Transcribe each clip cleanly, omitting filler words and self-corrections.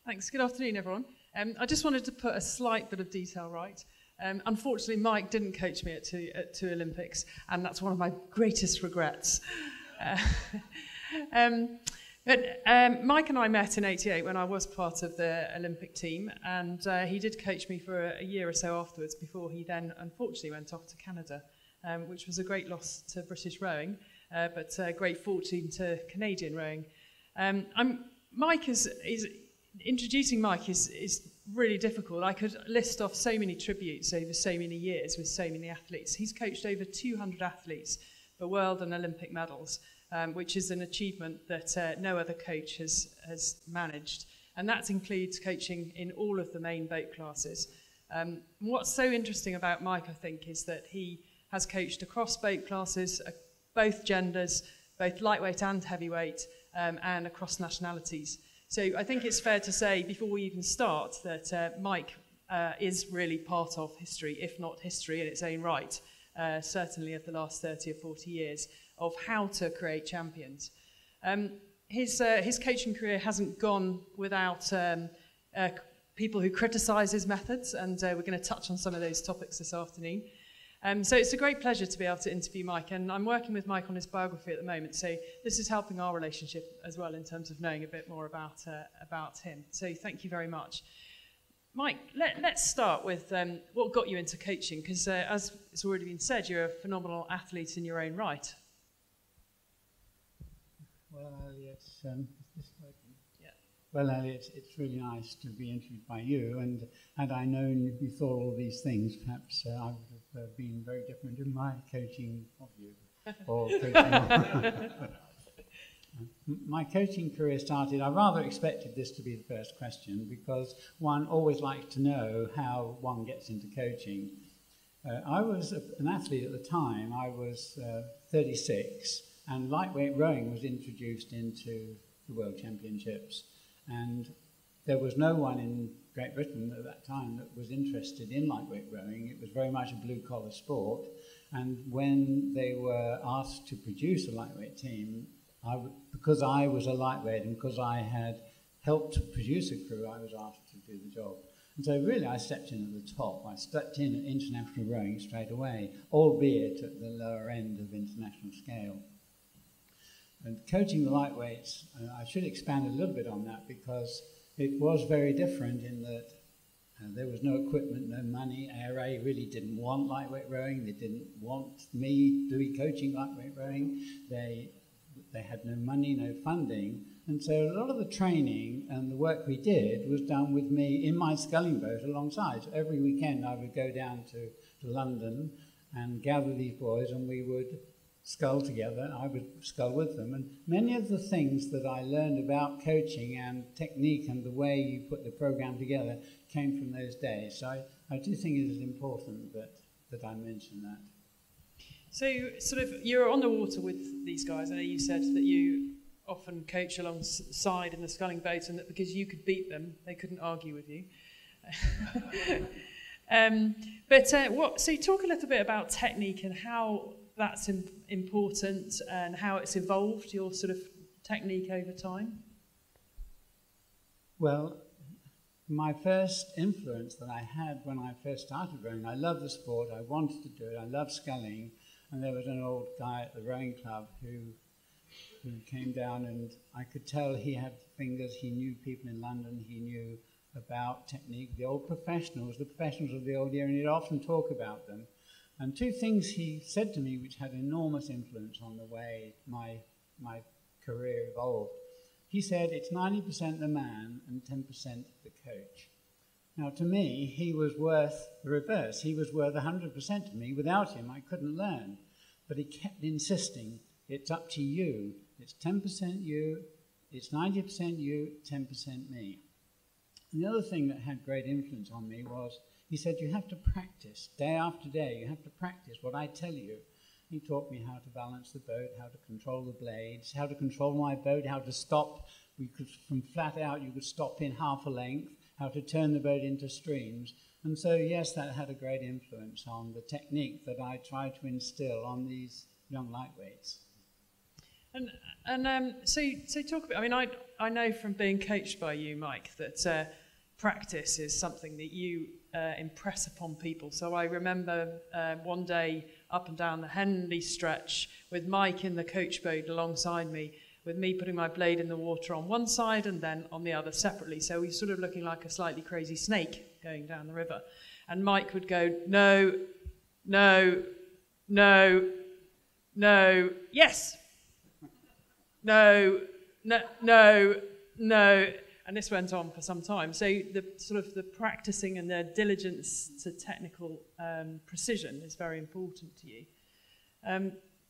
Thanks. Good afternoon, everyone. I just wanted to put a slight bit of detail right. Unfortunately, Mike didn't coach me at two Olympics, and that's one of my greatest regrets. But Mike and I met in '88 when I was part of the Olympic team, and he did coach me for a year or so afterwards before he then unfortunately went off to Canada, which was a great loss to British rowing, but great fortune to Canadian rowing. Introducing Mike is really difficult. I could list off so many tributes over so many years with so many athletes. He's coached over 200 athletes for world and Olympic medals, which is an achievement that no other coach has managed. And that includes coaching in all of the main boat classes. What's so interesting about Mike, I think, is that he has coached across boat classes, both genders, both lightweight and heavyweight, and across nationalities. So I think it's fair to say, before we even start, that Mike is really part of history, if not history in its own right, certainly of the last 30 or 40 years, of how to create champions. His coaching career hasn't gone without people who criticise his methods, and we're going to touch on some of those topics this afternoon. So it's a great pleasure to be able to interview Mike, and I'm working with Mike on his biography at the moment, so this is helping our relationship as well in terms of knowing a bit more about him. So thank you very much. Mike, let's start with what got you into coaching, because as it's already been said, you're a phenomenal athlete in your own right. Well, Ali, it's Well, Ali, it's really nice to be interviewed by you, and had I known you thought all these things, perhaps I would have been very different in my coaching of you. Or coaching. My coaching career started, I rather expected this to be the first question, because one always likes to know how one gets into coaching. I was an athlete at the time. I was 36, and lightweight rowing was introduced into the World Championships. And there was no one in Great Britain at that time that was interested in lightweight rowing. It was very much a blue-collar sport. And when they were asked to produce a lightweight team, because I was a lightweight and because I had helped to produce a crew, I was asked to do the job. And so really I stepped in at the top. I stepped in at international rowing straight away, albeit at the lower end of international scale. And coaching the lightweights, I should expand a little bit on that, because it was very different in that there was no equipment, no money. ARA really didn't want lightweight rowing. They didn't want me doing coaching lightweight rowing. They had no money, no funding. And so a lot of the training and the work we did was done with me in my sculling boat alongside. So every weekend I would go down to London and gather these boys, and we would scull together. I would scull with them, and many of the things that I learned about coaching and technique and the way you put the program together came from those days. So I do think it is important that I mention that. So sort of you're on the water with these guys. I know you said that you often coach alongside in the sculling boat, and that because you could beat them, they couldn't argue with you. So talk a little bit about technique and how that's important and how it's evolved, your sort of technique over time? Well, my first influence that I had when I first started rowing, I loved the sport, I wanted to do it, I loved sculling, and there was an old guy at the rowing club who came down, and I could tell he had fingers, he knew people in London, he knew about technique, the professionals of the old year, and he'd often talk about them. And two things he said to me which had enormous influence on the way my career evolved. He said, it's 90% the man and 10% the coach. Now, to me, he was worth the reverse. He was worth 100% to me. Without him, I couldn't learn. But he kept insisting, it's up to you. It's 10% you, it's 90% you, 10% me. And the other thing that had great influence on me was, he said, you have to practice day after day. You have to practice what I tell you. He taught me how to balance the boat, how to control the blades, how to control my boat, how to stop. From flat out, you could stop in half a length, how to turn the boat into streams. And so, yes, that had a great influence on the technique that I tried to instill on these young lightweights. So talk about, I mean, I know from being coached by you, Mike, that practice is something that you impress upon people. So I remember one day up and down the Henley stretch with Mike in the coach boat alongside me, with me putting my blade in the water on one side and then on the other separately. So we're sort of looking like a slightly crazy snake going down the river. And Mike would go, no, no, no, no, yes, no, no, no, no. And this went on for some time. So the sort of the practicing and the diligence to technical precision is very important to you.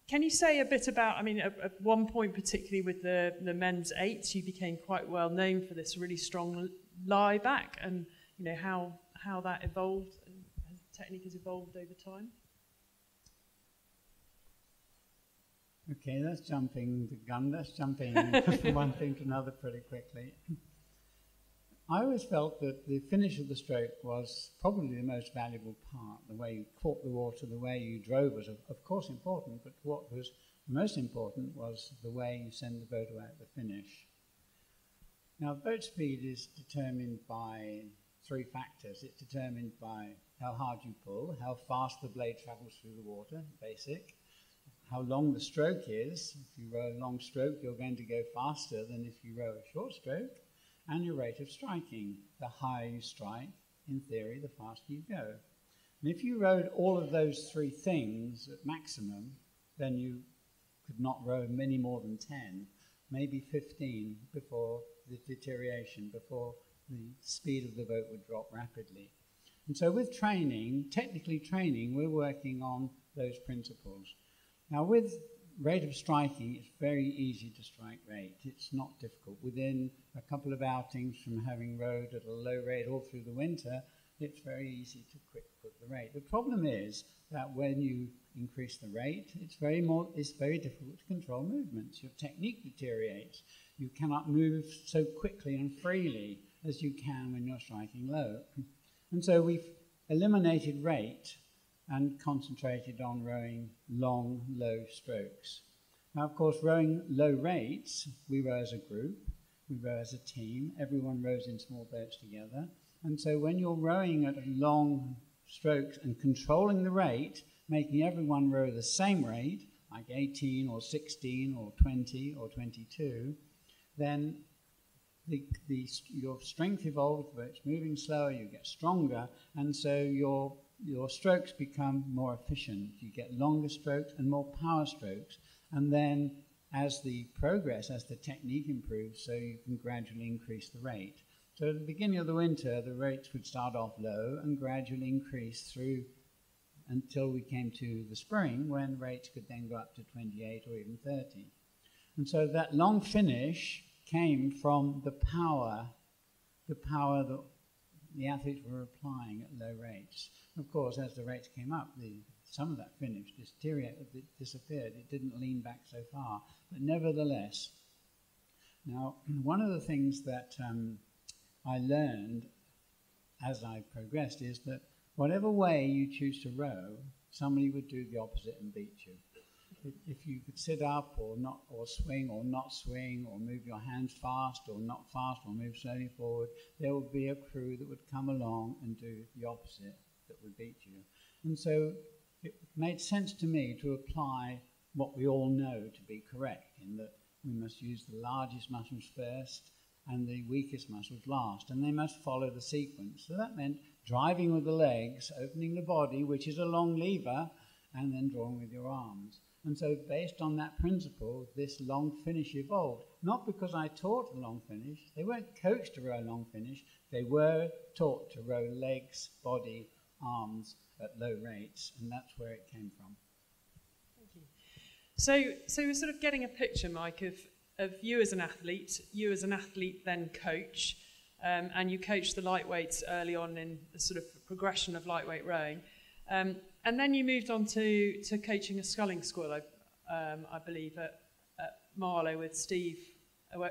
Can you say a bit about, I mean, at one point, particularly with the men's eights, you became quite well known for this really strong lie back, and you know how that evolved and technique has evolved over time? Okay, that's jumping the gun. That's jumping from one thing to another pretty quickly. I always felt that the finish of the stroke was probably the most valuable part. The way you caught the water, the way you drove was of course important, but what was most important was the way you send the boat away at the finish. Now, boat speed is determined by three factors. It's determined by how hard you pull, how fast the blade travels through the water, basic, how long the stroke is. If you row a long stroke, you're going to go faster than if you row a short stroke, and your rate of striking. The higher you strike, in theory, the faster you go. And if you rowed all of those three things at maximum, then you could not row many more than 10, maybe 15 before the deterioration, before the speed of the boat would drop rapidly. And so with training, technically training, we're working on those principles. Now with rate of striking, it's very easy to strike rate. It's not difficult. Within a couple of outings from having rowed at a low rate all through the winter, it's very easy to quick put the rate. The problem is that when you increase the rate, it's very difficult to control movements. Your technique deteriorates. You cannot move so quickly and freely as you can when you're striking low. And so we've eliminated rate and concentrated on rowing long, low strokes. Now, of course, rowing low rates, we row as a group, we row as a team, everyone rows in small boats together. And so when you're rowing at long strokes and controlling the rate, making everyone row the same rate, like 18 or 16 or 20 or 22, then your strength evolves, but it's moving slower, you get stronger, and so your strokes become more efficient. You get longer strokes and more power strokes. And then as the technique improves, so you can gradually increase the rate. So at the beginning of the winter, the rates would start off low and gradually increase through until we came to the spring, when rates could then go up to 28 or even 30. And so that long finish came from the power that the athletes were applying at low rates. Of course, as the rates came up, some of that finish disappeared. It didn't lean back so far. But nevertheless, now, one of the things that I learned as I progressed is that whatever way you choose to row, somebody would do the opposite and beat you. If you could sit up or not, or swing or not swing, or move your hands fast or not fast, or move slowly forward, there would be a crew that would come along and do the opposite that would beat you. And so it made sense to me to apply what we all know to be correct, in that we must use the largest muscles first and the weakest muscles last, and they must follow the sequence. So that meant driving with the legs, opening the body, which is a long lever, and then drawing with your arms. And so based on that principle, this long finish evolved. Not because I taught a long finish. They weren't coached to row a long finish. They were taught to row legs, body, arms at low rates, and that's where it came from. Thank you. So we're sort of getting a picture, Mike, of you as an athlete then coach, and you coached the lightweights early on in the sort of progression of lightweight rowing. And then you moved on to coaching a sculling school, I believe, at Marlow with Steve,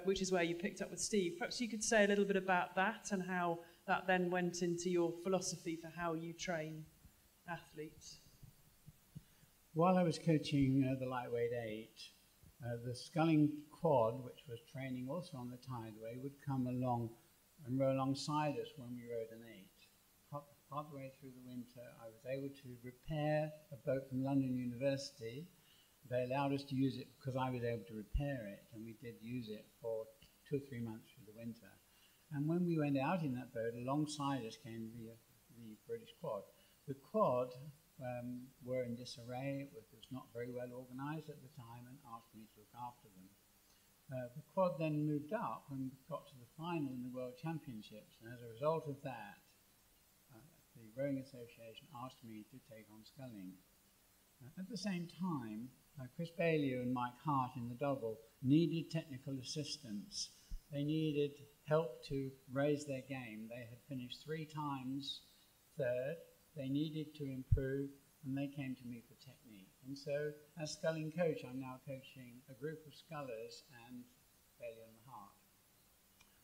which is where you picked up with Steve. Perhaps you could say a little bit about that and how that then went into your philosophy for how you train athletes. While I was coaching the lightweight 8, the sculling quad, which was training also on the tideway, would come along and row alongside us when we rode an 8. Partway through the winter, I was able to repair a boat from London University. They allowed us to use it because I was able to repair it, and we did use it for 2 or 3 months through the winter. And when we went out in that boat, alongside us came the British quad. The quad were in disarray. It was not very well organised at the time, and asked me to look after them. The quad then moved up and got to the final in the World Championships, and as a result of that, the Rowing Association asked me to take on sculling. At the same time, Chris Bailey and Mike Hart in the double needed technical assistance. They needed help to raise their game. They had finished 3 times third. They needed to improve, and they came to me for technique. And so, as sculling coach, I'm now coaching a group of scullers and Bailey and Hart.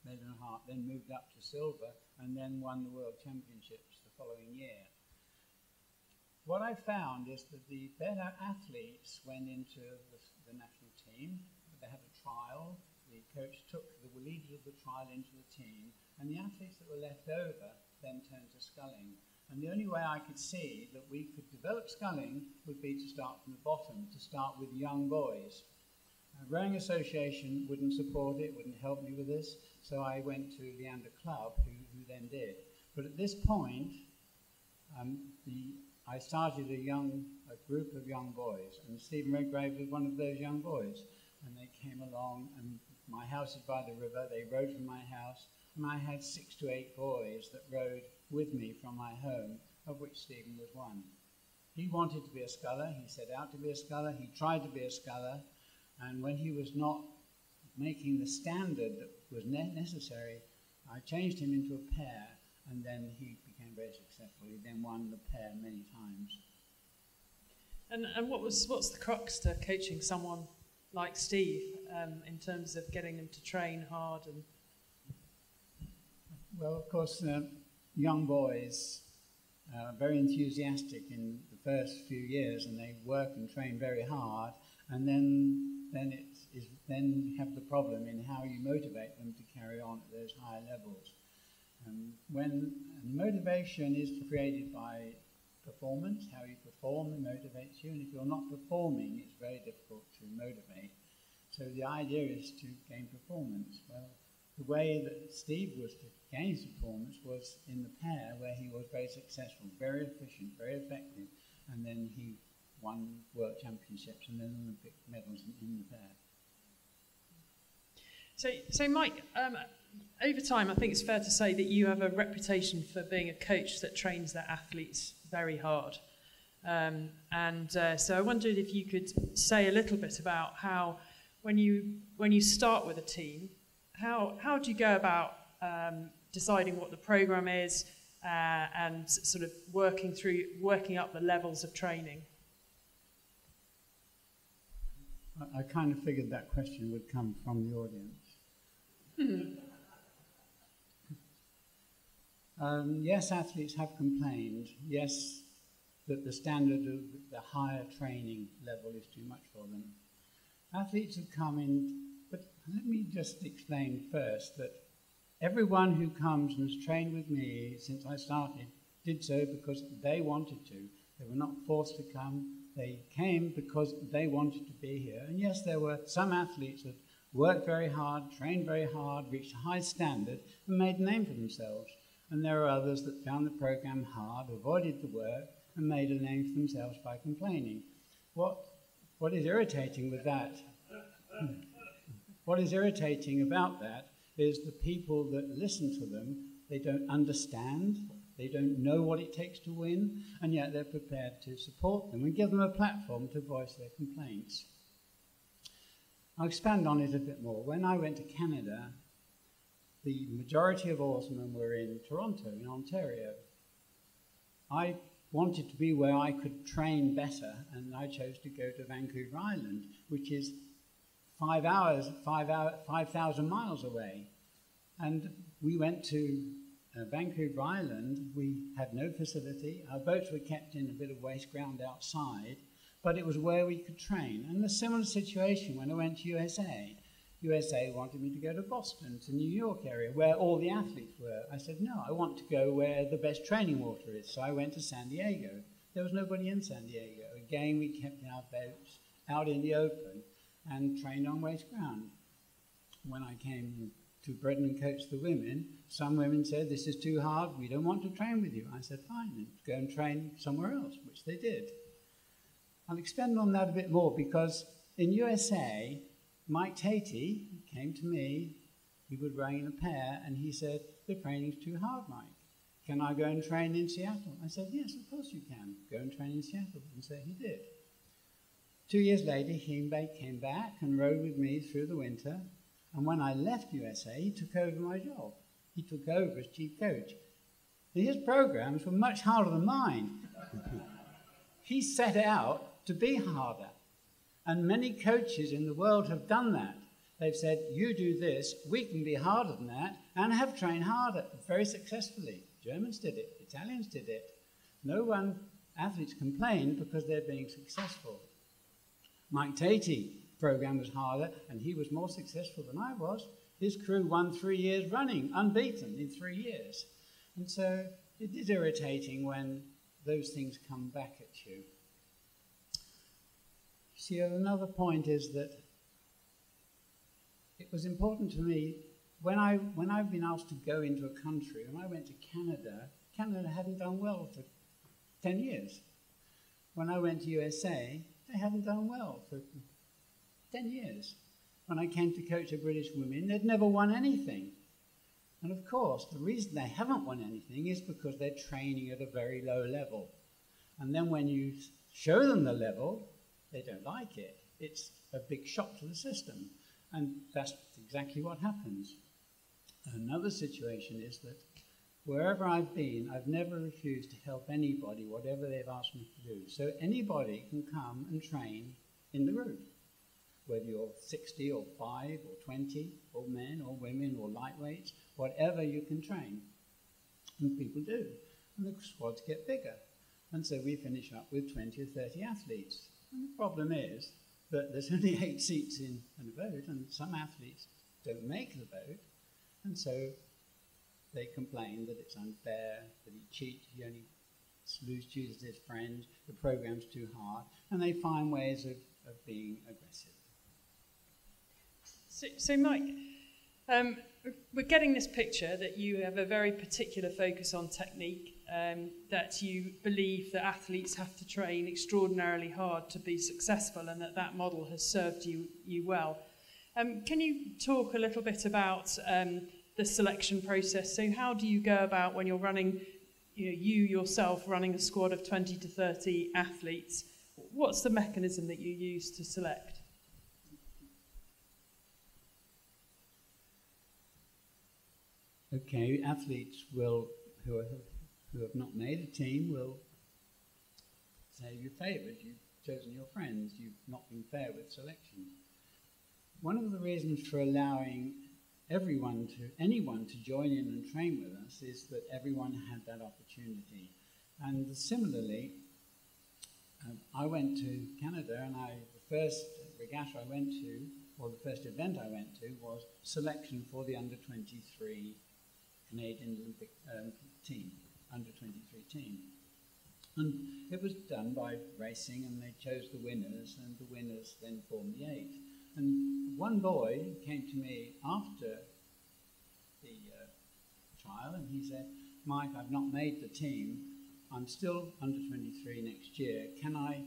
Bailey and Hart then moved up to silver and then won the World Championships the following year. What I found is that the better athletes went into the national team. They had a trial. The coach took the leaders of the trial into the team, and the athletes that were left over then turned to sculling. And the only way I could see that we could develop sculling would be to start from the bottom, to start with young boys. Rowing Association wouldn't support it, wouldn't help me with this, so I went to Leander Club, who then did. But at this point, I started a group of young boys, and Stephen Redgrave was one of those young boys. And they came along, and my house is by the river. They rowed from my house, and I had 6 to 8 boys that rowed with me from my home, of which Stephen was one. He wanted to be a sculler. He set out to be a sculler. He tried to be a sculler, and when he was not making the standard that was necessary, I changed him into a pair, and then he became very successful. He then won the pair many times. And what's the crux to coaching someone like Steve in terms of getting them to train hard? And well, of course, young boys are very enthusiastic in the first few years, and they work and train very hard, and then you have the problem in how you motivate them to carry on at those higher levels. When motivation is created by performance, how you perform motivates you, and if you're not performing, it's very difficult to motivate. So the idea is to gain performance. Well, the way that Steve was to gain his performance was in the pair, where he was very successful, very efficient, very effective, and then he won World Championships and then Olympic medals in the pair. So Mike, over time, I think it's fair to say that you have a reputation for being a coach that trains their athletes very hard. So I wondered if you could say a little bit about how, when you start with a team, how do you go about deciding what the program is and sort of working up the levels of training? I kind of figured that question would come from the audience. Yes, athletes have complained. Yes, that the standard of the higher training level is too much for them. Athletes have come in, but let me just explain first that everyone who comes and has trained with me since I started did so because they wanted to. They were not forced to come. They came because they wanted to be here. And yes, there were some athletes that worked very hard, trained very hard, reached a high standard, and made a name for themselves. And there are others that found the program hard, avoided the work, and made a name for themselves by complaining. What is irritating with that? What is irritating about that is the people that listen to them, they don't understand, they don't know what it takes to win, and yet they're prepared to support them and give them a platform to voice their complaints. I'll expand on it a bit more. When I went to Canada, the majority of oarsmen were in Toronto, in Ontario. I wanted to be where I could train better, and I chose to go to Vancouver Island, which is 5,000 miles away. And we went to Vancouver Island. We had no facility. Our boats were kept in a bit of waste ground outside, but it was where we could train. And a similar situation when I went to USA. USA wanted me to go to Boston, to New York area, where all the athletes were. I said, no, I want to go where the best training water is. So I went to San Diego. There was nobody in San Diego. Again, we kept our boats out in the open and trained on waste ground. When I came to Britain and coached the women, some women said, this is too hard, we don't want to train with you. I said, fine, then go and train somewhere else, which they did. I'll expand on that a bit more because in USA, Mike Tatey came to me, he was running a pair, and he said, the training's too hard, Mike. Can I go and train in Seattle? I said, yes, of course you can. Go and train in Seattle. And so he did. 2 years later, he came back and rode with me through the winter. And when I left USA, he took over my job. He took over as chief coach. His programs were much harder than mine. He set out to be harder. And many coaches in the world have done that. They've said, you do this, we can be harder than that, and have trained harder very successfully. Germans did it, Italians did it. Athletes complained because they're being successful. Mike Tatey's program was harder, and he was more successful than I was. His crew won 3 years running, unbeaten in 3 years. And so it is irritating when those things come back at you. See, another point is that it was important to me, when I've been asked to go into a country, when I went to Canada, Canada hadn't done well for 10 years. When I went to USA, they hadn't done well for 10 years. When I came to coach the British women, they'd never won anything. And of course, the reason they haven't won anything is because they're training at a very low level. And then when you show them the level, they don't like it. It's a big shock to the system. And that's exactly what happens. Another situation is that wherever I've been, I've never refused to help anybody, whatever they've asked me to do. So anybody can come and train in the group, whether you're 60 or 5 or 20, or men or women or lightweights, whatever you can train. And people do. And the squads get bigger. And so we finish up with 20 or 30 athletes. And the problem is that there's only 8 seats in a boat, and some athletes don't make the boat, and so they complain that it's unfair, that he cheats, he only chooses his friends, the program's too hard, and they find ways of being aggressive. So Mike, we're getting this picture that you have a very particular focus on technique, that you believe that athletes have to train extraordinarily hard to be successful, and that model has served you well. Can you talk a little bit about the selection process? So how do you go about when you're running, you yourself running a squad of 20 to 30 athletes? What's the mechanism that you use to select? Okay, athletes who have not made a team will say you're favoured, you've chosen your friends, you've not been fair with selection. One of the reasons for allowing anyone to join in and train with us is that everyone had that opportunity. And similarly, I went to Canada, and the first regatta I went to, or the first event I went to, was selection for the under-23 Canadian Olympic team, under-23 team. And it was done by racing, and they chose the winners, and the winners then formed the 8. And one boy came to me after the trial, and he said, Mike, I've not made the team. I'm still under-23 next year. Can I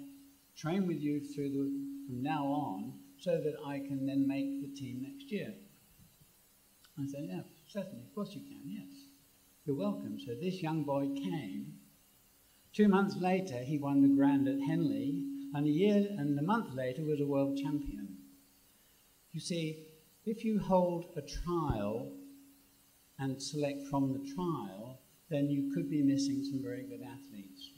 train with you from now on so that I can then make the team next year? I said, yeah, certainly, of course you can, yes. You're welcome. So this young boy came. 2 months later, he won the Grand at Henley, and a month later was a world champion. You see, if you hold a trial and select from the trial, then you could be missing some very good athletes.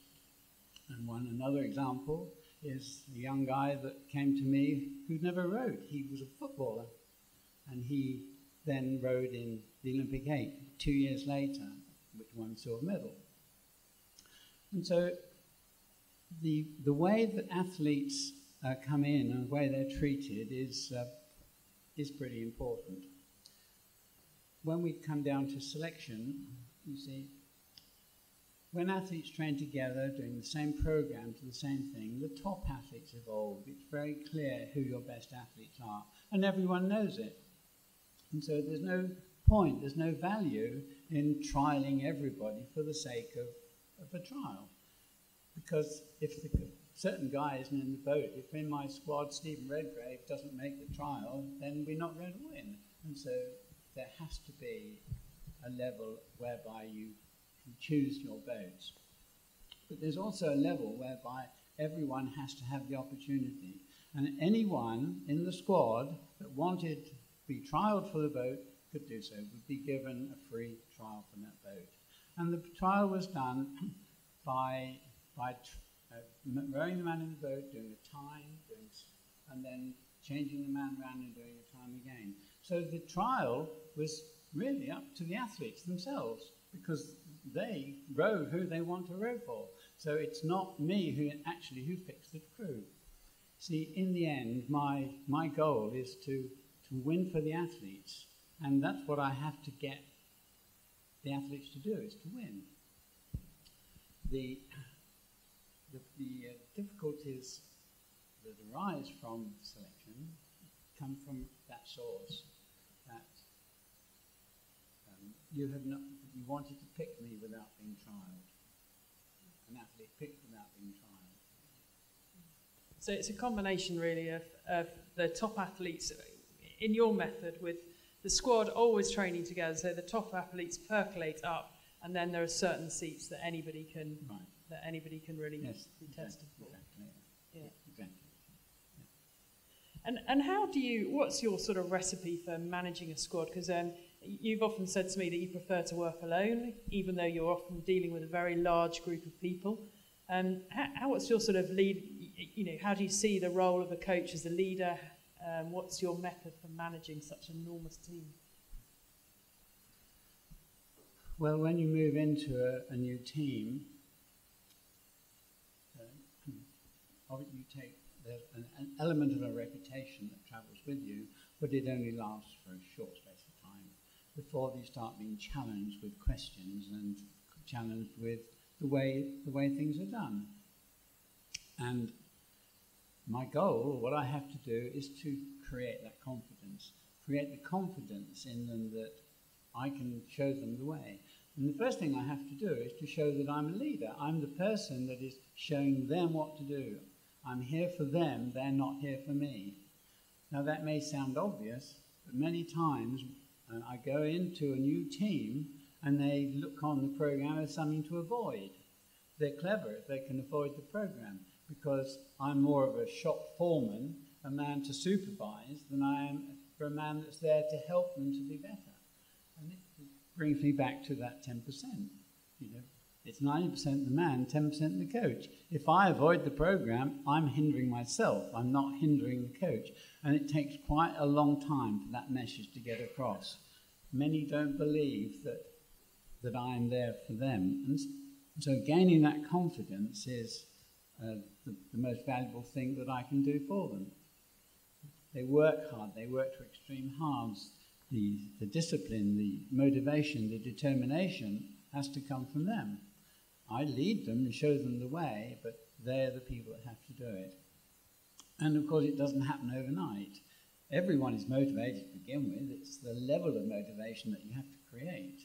And another example is a young guy that came to me who'd never rowed. He was a footballer, and he then rowed in the Olympic 8 2 years later, which won silver medal. And so the way that athletes come in and the way they're treated is pretty important. When we come down to selection, you see, when athletes train together, doing the same program to the same thing, the top athletes evolve. It's very clear who your best athletes are, and everyone knows it. And so there's no point, there's no value in trialing everybody for the sake of a trial. Because if the certain guy isn't in the boat, if in my squad Stephen Redgrave doesn't make the trial, then we're not going to win. And so there has to be a level whereby you can choose your boats. But there's also a level whereby everyone has to have the opportunity. And anyone in the squad that wanted to be trialled for the boat could do so, would be given a free trial for that boat. And the trial was done by rowing the man in the boat, doing a time, and then changing the man around and doing a time again. So the trial was really up to the athletes themselves, because they row who they want to row for. So it's not me who picks the crew. See, in the end, my goal is to win for the athletes, and that's what I have to get the athletes to do, is to win. The difficulties that arise from selection come from that source, that you wanted to pick me without being trialled. An athlete picked without being trialled. So it's a combination really of the top athletes in your method, with the squad always training together, so the top athletes percolate up, and then there are certain seats that anybody can really be tested for. Exactly. Yeah. Exactly. Yeah. And how do you? What's your sort of recipe for managing a squad? Because you've often said to me that you prefer to work alone, even though you're often dealing with a very large group of people. What's your sort of lead? You know, how do you see the role of a coach as a leader? What's your method for managing such an enormous team? Well, when you move into a new team, you take an element of a reputation that travels with you, but it only lasts for a short space of time before you start being challenged with questions and challenged with the way things are done. And my goal, what I have to do, is to create that confidence, create the confidence in them that I can show them the way. And the first thing I have to do is to show that I'm a leader. I'm the person that is showing them what to do. I'm here for them, they're not here for me. Now that may sound obvious, but many times I go into a new team and they look on the program as something to avoid. They're clever if they can avoid the program, because I'm more of a shop foreman, a man to supervise, than I am for a man that's there to help them to be better. And it brings me back to that 10%. You know, it's 90% the man, 10% the coach. If I avoid the program, I'm hindering myself. I'm not hindering the coach. And it takes quite a long time for that message to get across. Many don't believe that I'm there for them. And so gaining that confidence is the most valuable thing that I can do for them. They work hard, they work to extreme halves. The discipline, the motivation, the determination has to come from them. I lead them and show them the way, but they're the people that have to do it. And of course it doesn't happen overnight. Everyone is motivated to begin with. It's the level of motivation that you have to create.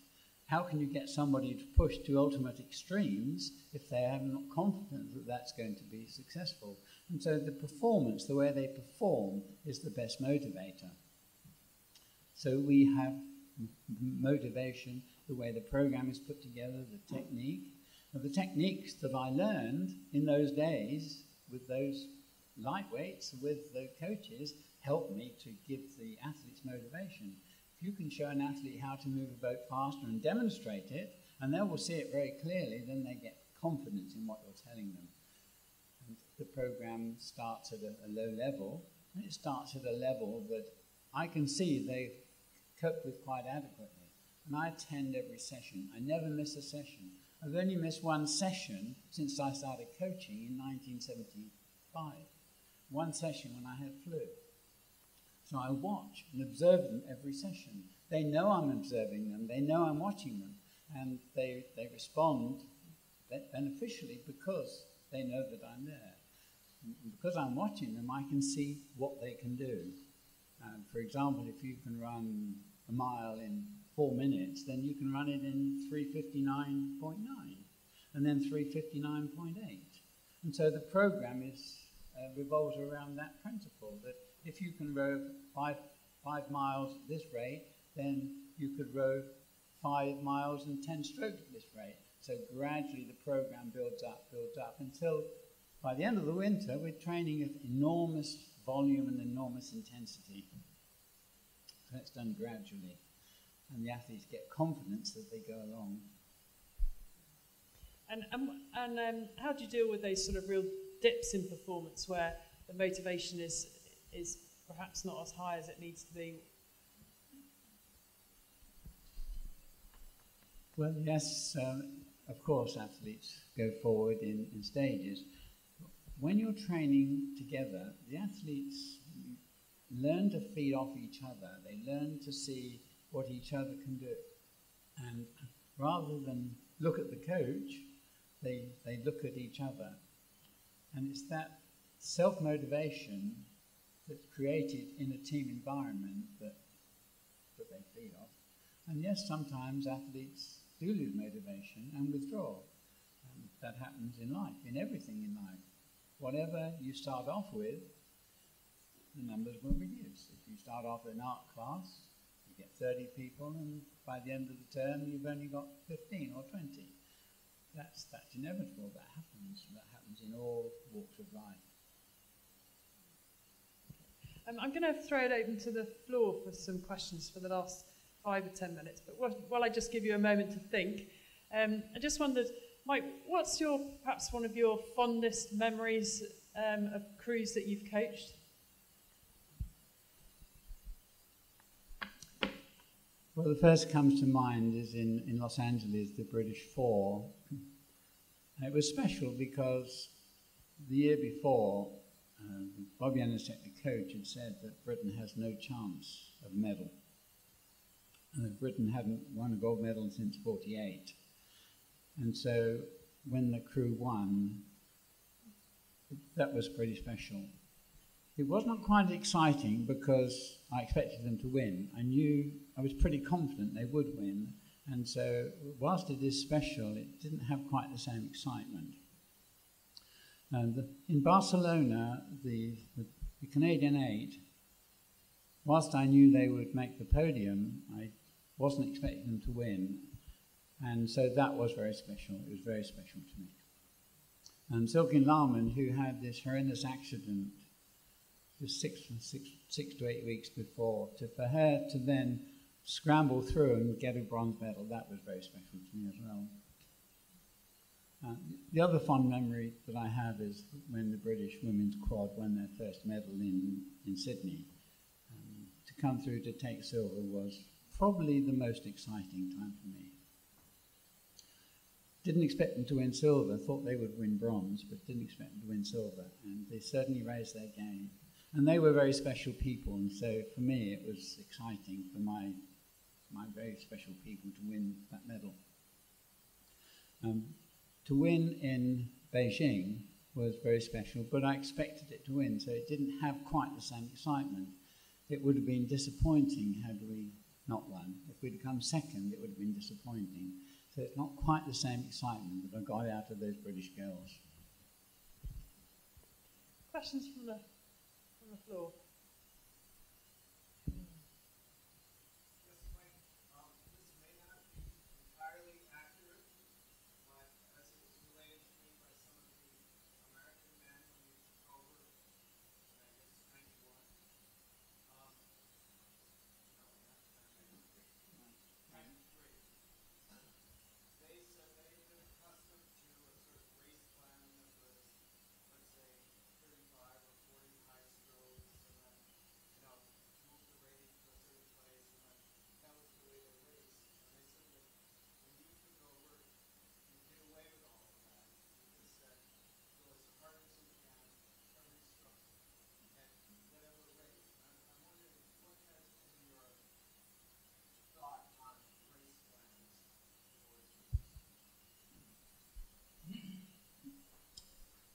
How can you get somebody to push to ultimate extremes if they are not confident that that's going to be successful? And so the performance, the way they perform, is the best motivator. So we have motivation, the way the program is put together, the technique. Now, the techniques that I learned in those days with those lightweights, with the coaches, helped me to give the athletes motivation. If you can show an athlete how to move a boat faster and demonstrate it, and they will see it very clearly, then they get confidence in what you're telling them. And the program starts at a low level, and it starts at a level that I can see they cope with quite adequately. And I attend every session. I never miss a session. I've only missed one session since I started coaching in 1975. One session when I had flu. So I watch and observe them every session. They know I'm observing them, they know I'm watching them, and they respond beneficially because they know that I'm there. And because I'm watching them, I can see what they can do. For example, if you can run a mile in 4 minutes, then you can run it in 3:59.9 and then 3:59.8. And so the program revolves around that principle, that if you can row five miles at this rate, then you could row 5 miles and 10 strokes at this rate. So gradually the program builds up until by the end of the winter we're training at enormous volume and enormous intensity. So it's done gradually, and the athletes get confidence that they go along. And how do you deal with those sort of real dips in performance where the motivation is perhaps not as high as it needs to be? Well, yes, of course athletes go forward in stages. When you're training together, the athletes learn to feed off each other. They learn to see what each other can do. And rather than look at the coach, they look at each other. And it's that self-motivation that's created in a team environment that they feed off. And yes, sometimes athletes do lose motivation and withdraw. That happens in life, in everything in life. Whatever you start off with, the numbers will reduce. If you start off an art class, you get 30 people, and by the end of the term, you've only got 15 or 20. That's inevitable. That happens. That happens in all walks of life. I'm going to throw it open to the floor for some questions for the last 5 or 10 minutes. But while I just give you a moment to think, I just wondered, Mike, what's perhaps one of your fondest memories of crews that you've coached? Well, the first comes to mind is in Los Angeles, the British Four. It was special because the year before, Bobby Aniszczyk, the coach, had said that Britain has no chance of a medal. Britain hadn't won a gold medal since '48. And so when the crew won, that was pretty special. It was not quite exciting because I expected them to win. I was pretty confident they would win. And so whilst it is special, it didn't have quite the same excitement. In Barcelona, the Canadian 8, whilst I knew they would make the podium, I wasn't expecting them to win. And so that was very special. It was very special to me. And Silke Laumann, who had this horrendous accident just six to 8 weeks before, for her to then scramble through and get a bronze medal, that was very special to me as well. The other fond memory that I have is when the British women's quad won their first medal in Sydney. To come through to take silver was probably the most exciting time for me. Didn't expect them to win silver, thought they would win bronze, but didn't expect them to win silver, and they certainly raised their game. And they were very special people, and so for me it was exciting for my very special people to win that medal. To win in Beijing was very special, but I expected it to win, so it didn't have quite the same excitement. It would have been disappointing had we not won. If we'd come second, it would have been disappointing. So it's not quite the same excitement that I got out of those British girls. Questions from the floor?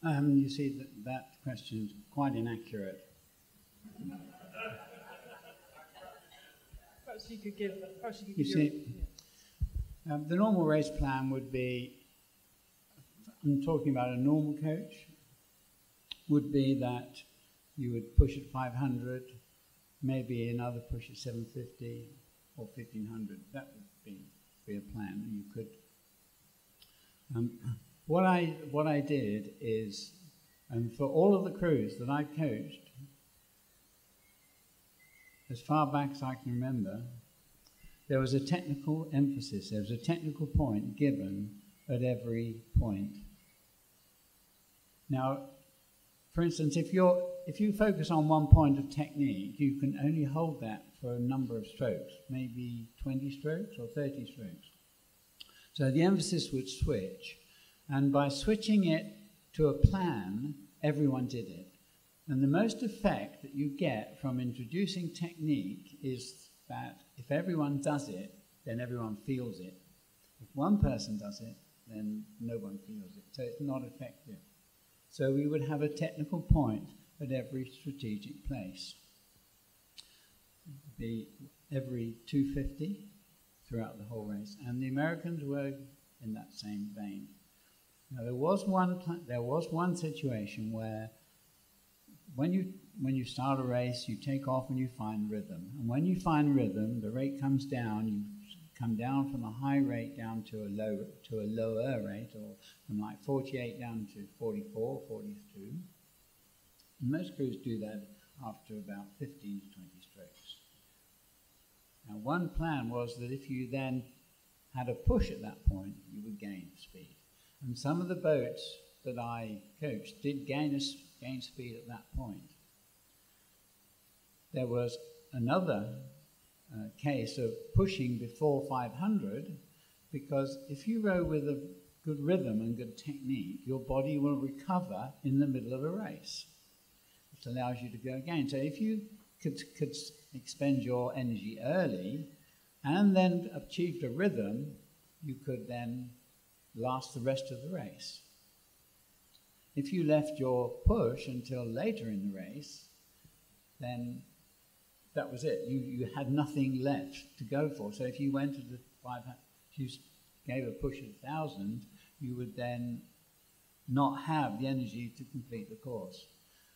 You see, that question is quite inaccurate. Perhaps you could give You see, the normal race plan would be, I'm talking about a normal coach, would be that you would push at 500, maybe another push at 750 or 1500. That would be a plan. You could. What I did is, and for all of the crews that I've coached, as far back as I can remember, there was a technical emphasis. There was a technical point given at every point. Now, for instance, if you focus on one point of technique, you can only hold that for a number of strokes, maybe 20 strokes or 30 strokes. So the emphasis would switch, and by switching it to a plan, everyone did it. And the most effect that you get from introducing technique is that if everyone does it, then everyone feels it. If one person does it, then no one feels it. So it's not effective. So we would have a technical point at every strategic place. It would be every 250 throughout the whole race. And the Americans were in that same vein. Now there was one situation where when you start a race, you take off and you find rhythm. And when you find rhythm, the rate comes down. You come down from a high rate down to a lower rate, or from like 48 down to 44, 42. And most crews do that after about 15 to 20 strokes. Now one plan was that if you then had a push at that point, you would gain speed. And some of the boats that I coached did gain speed at that point. There was another case of pushing before 500, because if you row with a good rhythm and good technique, your body will recover in the middle of a race, which allows you to go again. So if you could expend your energy early and then achieved a rhythm, you could then last the rest of the race. If you left your push until later in the race, then that was it. You had nothing left to go for. So if you went to the 500, if you gave a push at 1,000, you would then not have the energy to complete the course.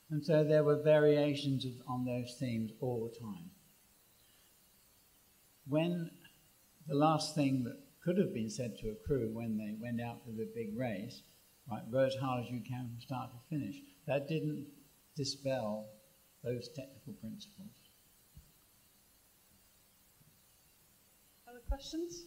And so there were variations on those themes all the time. When the last thing that could have been said to a crew when they went out for the big race, right, row as hard as you can from start to finish, that didn't dispel those technical principles. Other questions?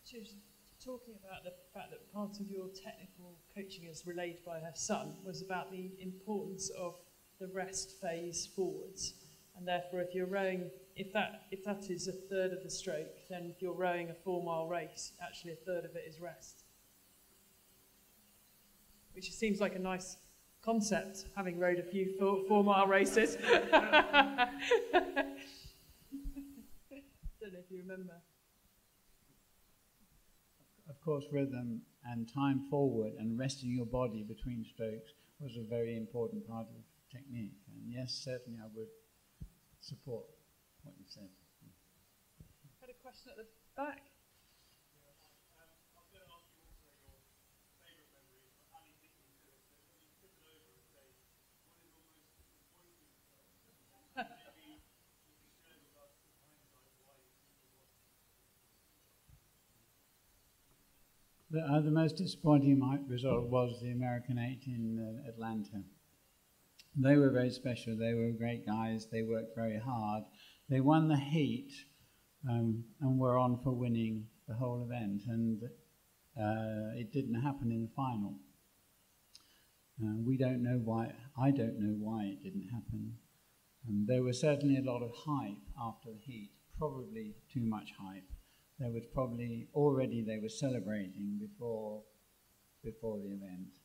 She was talking about the fact that part of your technical coaching, as relayed by her son, was about the importance of the rest phase forwards. And therefore, if you're rowing, if that is a third of the stroke, then if you're rowing a 4-mile race, actually a third of it is rest. Which seems like a nice concept, having rowed a few 4-mile races. Don't know if you remember. Of course, rhythm and time forward and resting your body between strokes was a very important part of technique. And yes, certainly I would support what you said. Had a question at the back. The most disappointing result was the American 8 in Atlanta. They were very special. They were great guys. They worked very hard. They won the heat and were on for winning the whole event. And it didn't happen in the final. We don't know why. I don't know why it didn't happen. There was certainly a lot of hype after the heat, probably too much hype. There was probably already they were celebrating before the event.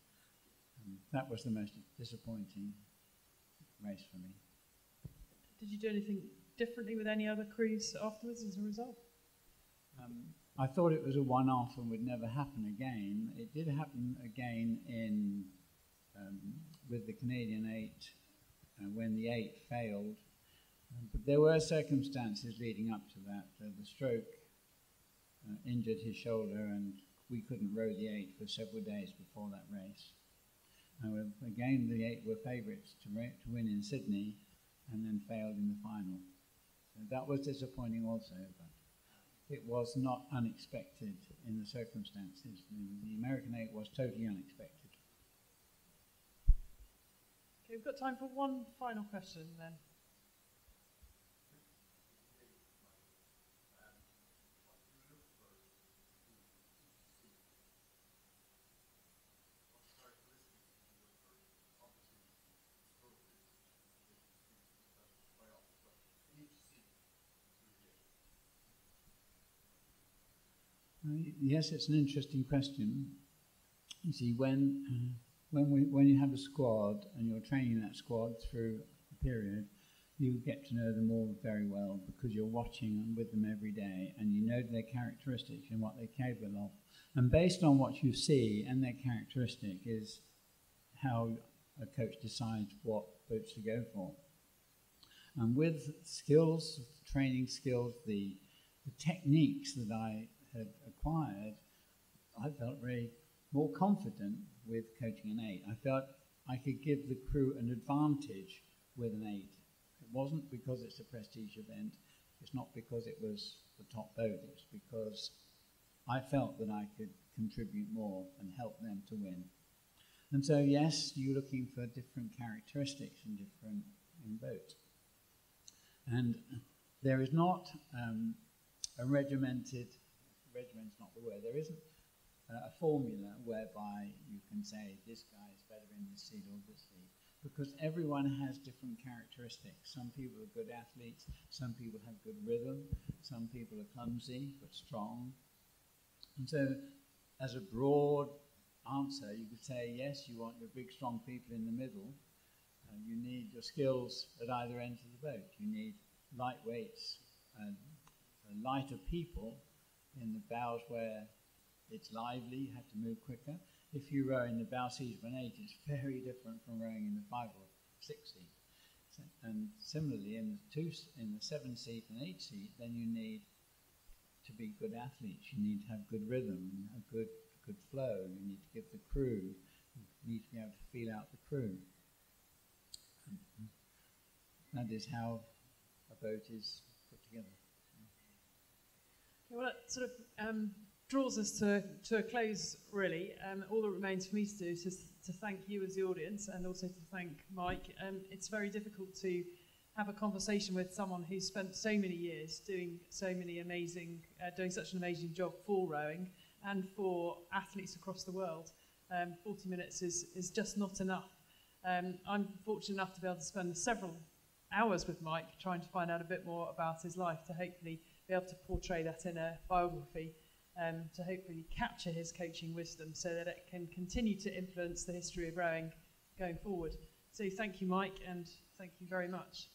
That was the most disappointing race for me. Did you do anything differently with any other crews afterwards as a result? I thought it was a one-off and would never happen again. It did happen again in with the Canadian 8 when the 8 failed. But there were circumstances leading up to that. The stroke injured his shoulder and we couldn't row the 8 for several days before that race. Again, the 8 were favourites to win in Sydney and then failed in the final. So that was disappointing also, but it was not unexpected in the circumstances. The American 8 was totally unexpected. Okay, we've got time for one final question then. Yes, it's an interesting question. You see, when you have a squad and you're training that squad through a period, you get to know them all very well because you're watching them with them every day and you know their characteristics and what they're capable of. And based on what you see and their characteristic is how a coach decides what boats to go for. And with skills, training skills, the techniques that I had acquired, I felt very more confident with coaching an 8. I felt I could give the crew an advantage with an 8. It wasn't because it's a prestige event. It's not because it was the top boat. It's because I felt that I could contribute more and help them to win. And so, yes, you're looking for different characteristics in boats. And there is not a regiment's not the word. There isn't a formula whereby you can say this guy is better in this seat or this seat, because everyone has different characteristics. Some people are good athletes, some people have good rhythm, some people are clumsy but strong. And so as a broad answer, you could say, yes, you want your big, strong people in the middle. You need your skills at either end of the boat. You need lightweights and lighter people in the bows where it's lively, you have to move quicker. If you row in the bow seat of an 8, it's very different from rowing in the 5 or 6 seat. So, and similarly, in the 7 seat and 8 seat, then you need to be good athletes. You need to have good rhythm, a good flow. You need to give the crew. You need to be able to feel out the crew. That is how a boat is put together. Well, that sort of draws us to a close, really. All that remains for me to do is just to thank you as the audience and also to thank Mike. It's very difficult to have a conversation with someone who's spent so many years doing such an amazing job for rowing and for athletes across the world. 40 minutes is just not enough. I'm fortunate enough to be able to spend several hours with Mike trying to find out a bit more about his life to hopefully be able to portray that in a biography, to hopefully capture his coaching wisdom so that it can continue to influence the history of rowing going forward. So thank you, Mike, and thank you very much.